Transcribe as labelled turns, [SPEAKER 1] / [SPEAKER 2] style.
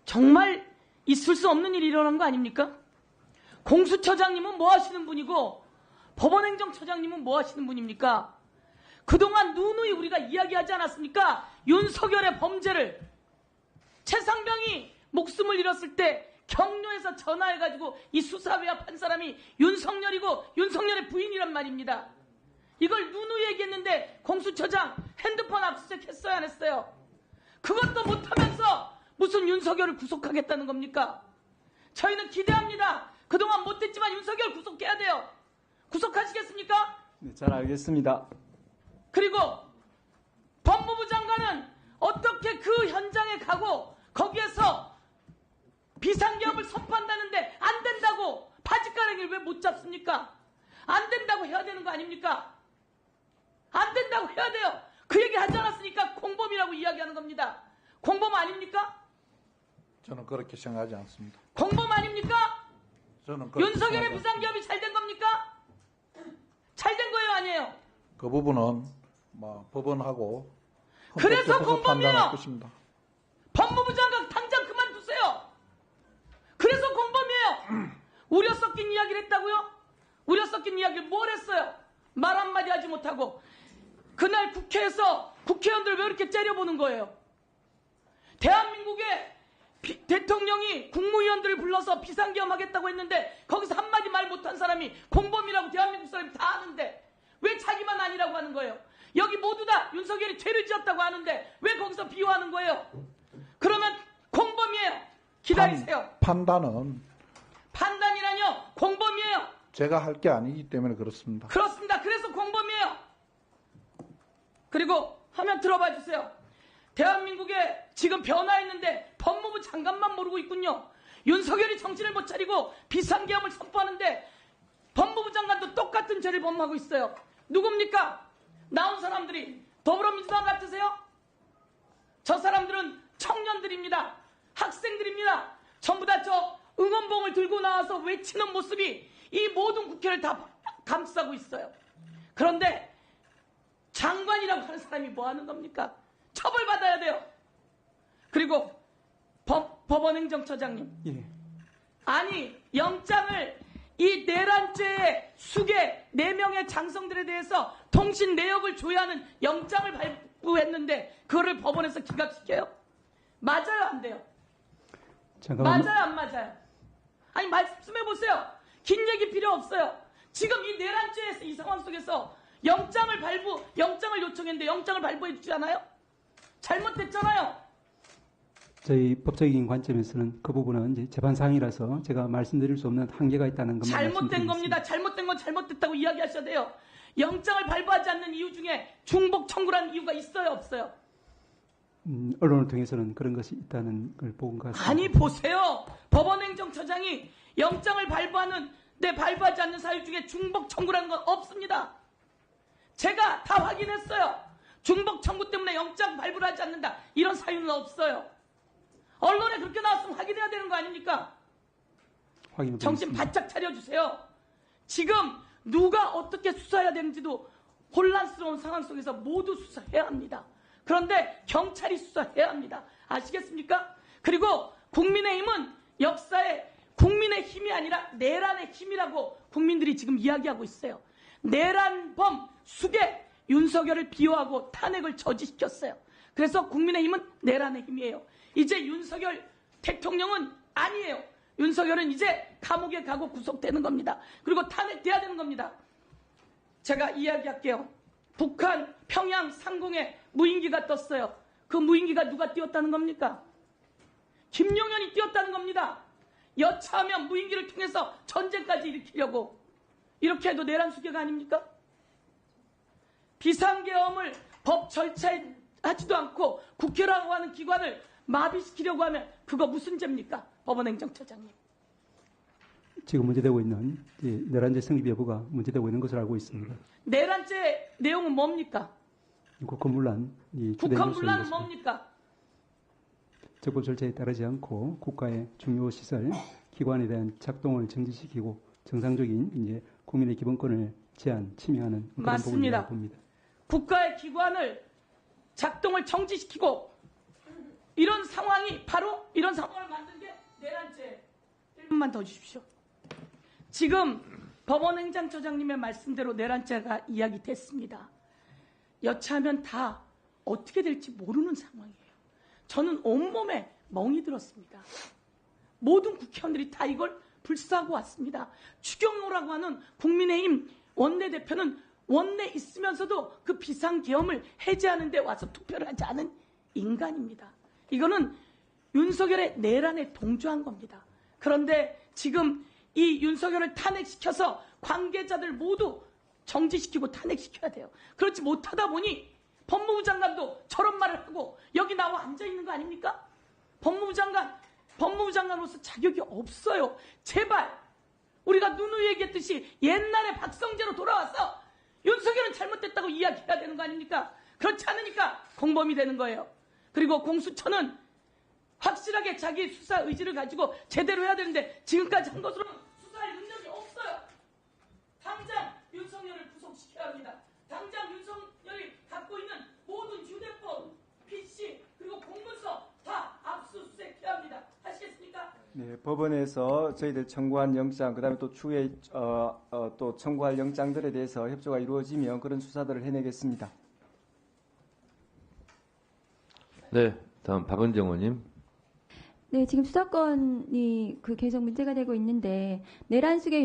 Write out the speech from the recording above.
[SPEAKER 1] 정말 있을 수 없는 일이 일어난 거 아닙니까? 공수처장님은 뭐 하시는 분이고 법원행정처장님은 뭐 하시는 분입니까? 그동안 누누이 우리가 이야기하지 않았습니까? 윤석열의 범죄를. 최상병이 목숨을 잃었을 때 경로에서 전화해가지고 이 수사위압 한 사람이 윤석열이고 윤석열의 부인이란 말입니다. 이걸 누누이 얘기했는데 공수처장 핸드폰 압수수색 했어요, 안 했어요? 그것도 못하면서 무슨 윤석열을 구속하겠다는 겁니까? 저희는 기대합니다. 그동안 못했지만 윤석열 구속해야 돼요. 구속하시겠습니까?
[SPEAKER 2] 네, 잘 알겠습니다.
[SPEAKER 1] 그리고 법무부 장관은 어떻게 그 현장에 가고 거기에서 비상계엄을 선포한다는데 안 된다고 바짓가랑이를 왜 못 잡습니까? 안 된다고 해야 되는 거 아닙니까? 안 된다고 해야 돼요. 그 얘기 하지 않았으니까 공범이라고 이야기하는 겁니다. 공범 아닙니까?
[SPEAKER 3] 저는 그렇게 생각하지 않습니다.
[SPEAKER 1] 공범 아닙니까?
[SPEAKER 3] 저는 그렇게
[SPEAKER 1] 윤석열의
[SPEAKER 3] 생각하지
[SPEAKER 1] 비상계엄이 잘 된 겁니까? 잘 된 거예요, 아니에요?
[SPEAKER 3] 그 부분은 법원하고
[SPEAKER 1] 그래서
[SPEAKER 3] 헌법재판소 판단할
[SPEAKER 1] 공범이에요.
[SPEAKER 3] 것입니다.
[SPEAKER 1] 법무부 장관 당장 그만두세요. 그래서 공범이에요. 우려 섞인 이야기를 했다고요? 우려 섞인 이야기를 뭘 했어요? 말 한마디 하지 못하고 그날 국회에서 국회의원들 왜 이렇게 째려보는 거예요? 대한민국의 대통령이 국무위원들을 불러서 비상계엄 하겠다고 했는데 거기서 한마디 말 못한 사람이 공범이라고 대한민국 사람이 다 아는데 왜 자기만 아니라고 하는 거예요? 여기 모두 다 윤석열이 죄를 지었다고 하는데 왜 거기서 비호하는 거예요? 그러면 공범이에요. 기다리세요. 판단이라뇨? 공범이에요.
[SPEAKER 3] 제가 할 게 아니기 때문에 그렇습니다.
[SPEAKER 1] 그렇습니다. 그래서 공범이에요. 그리고 화면 들어봐 주세요. 대한민국에 지금 변화했는데 법무부 장관만 모르고 있군요. 윤석열이 정신을 못 차리고 비상계엄을 선포하는데 법무부 장관도 똑같은 죄를 범하고 있어요. 누굽니까? 나온 사람들이 더불어민주당 같으세요? 저 사람들은 청년들입니다. 학생들입니다. 전부 다 저 응원봉을 들고 나와서 외치는 모습이 이 모든 국회를 다 감싸고 있어요. 그런데 장관이라고 하는 사람이 뭐 하는 겁니까? 처벌받아야 돼요. 그리고 법원행정처장님.
[SPEAKER 2] 예.
[SPEAKER 1] 아니 영장을 이 내란죄의 수개 4명의 장성들에 대해서 통신 내역을 줘야 하는 영장을 발부했는데 그거를 법원에서 기각시켜요? 맞아요, 안 돼요?
[SPEAKER 2] 잠깐만요.
[SPEAKER 1] 맞아요, 안 맞아요? 아니 말씀해보세요. 긴 얘기 필요 없어요. 지금 이 내란죄에서 이 상황 속에서 영장을 요청했는데 영장을 발부해 주지 않아요? 잘못됐잖아요.
[SPEAKER 2] 저희 법적인 관점에서는 그 부분은 이제 재판 사항이라서 제가 말씀드릴 수 없는 한계가 있다는 것만
[SPEAKER 1] 잘못된
[SPEAKER 2] 말씀드리겠습니다.
[SPEAKER 1] 겁니다. 잘못된 건 잘못됐다고 이야기하셔야 돼요. 영장을 발부하지 않는 이유 중에 중복 청구라는 이유가 있어요, 없어요?
[SPEAKER 2] 언론을 통해서는 그런 것이 있다는 걸 본 것 같습니다.
[SPEAKER 1] 아니 보세요. 법원행정처장이 영장을 발부하지 않는 사유 중에 중복 청구라는 건 없습니다. 제가 다 확인했어요. 중복 청구 때문에 영장 발부를 하지 않는다. 이런 사유는 없어요. 언론에 그렇게 나왔으면 확인해야 되는 거 아닙니까? 정신 바짝 차려주세요. 지금 누가 어떻게 수사해야 되는지도 혼란스러운 상황 속에서 모두 수사해야 합니다. 그런데 경찰이 수사해야 합니다. 아시겠습니까? 그리고 국민의힘은 역사에 국민의 힘이 아니라 내란의 힘이라고 국민들이 지금 이야기하고 있어요. 내란범 수개 윤석열을 비호하고 탄핵을 저지시켰어요. 그래서 국민의힘은 내란의 힘이에요. 이제 윤석열 대통령은 아니에요. 윤석열은 이제 감옥에 가고 구속되는 겁니다. 그리고 탄핵돼야 되는 겁니다. 제가 이야기할게요. 북한 평양 상공에 무인기가 떴어요. 그 무인기가 누가 띄웠다는 겁니까? 김용현이 띄웠다는 겁니다. 여차하면 무인기를 통해서 전쟁까지 일으키려고. 이렇게 해도 내란 수개가 아닙니까? 비상계엄을 법 절차에 하지도 않고 국회라고 하는 기관을 마비시키려고 하면 그거 무슨 죄입니까? 법원행정처장님.
[SPEAKER 2] 지금 문제되고 있는 내란죄 성립 여부가 문제되고 있는 것으로 알고 있습니다.
[SPEAKER 1] 내란죄 내용은 뭡니까?
[SPEAKER 2] 국헌문란,
[SPEAKER 1] 국헌문란은 뭡니까?
[SPEAKER 2] 적법 절차에 따르지 않고 국가의 중요 시설, 기관에 대한 작동을 정지시키고 정상적인 이제 국민의 기본권을 제한, 침해하는 그런 부분이라고 봅니다.
[SPEAKER 1] 국가의 기관을 작동을 정지시키고 이런 상황이 바로 이런 상황을 만든 게 내란죄. 1분만 더 주십시오. 지금 법원행정처장님의 말씀대로 내란죄가 이야기됐습니다. 여차하면 다 어떻게 될지 모르는 상황이에요. 저는 온몸에 멍이 들었습니다. 모든 국회의원들이 다 이걸 불사하고 왔습니다. 추경호라고 하는 국민의힘 원내대표는 원내 있으면서도 그 비상계엄을 해제하는 데 와서 투표를 하지 않은 인간입니다. 이거는 윤석열의 내란에 동조한 겁니다. 그런데 지금 이 윤석열을 탄핵시켜서 관계자들 모두 정지시키고 탄핵시켜야 돼요. 그렇지 못하다 보니 법무부 장관도 저런 말을 하고 여기 나와 앉아있는 거 아닙니까? 법무부 장관으로서 자격이 없어요. 제발 우리가 누누이 얘기했듯이 옛날에 박성재로 돌아와서 윤석열은 잘못됐다고 이야기해야 되는 거 아닙니까? 그렇지 않으니까 공범이 되는 거예요. 그리고 공수처는 확실하게 자기 수사 의지를 가지고 제대로 해야 되는데 지금까지 한 것으로는 수사할 능력이 없어요. 당장 윤석열을 구속시켜야 합니다. 당장 윤석열이 갖고 있는 모든 휴대폰, PC 그리고 공문서 다 압수수색해야 합니다. 하시겠습니까?
[SPEAKER 4] 네, 법원에서 저희들 청구한 영장, 그다음에 또 추후에 또 청구할 영장들에 대해서 협조가 이루어지면 그런 수사들을 해내겠습니다.
[SPEAKER 5] 네, 다음 박은정 의원님.
[SPEAKER 6] 네, 지금 수사권이 계속 문제가 되고 있는데 내란 속의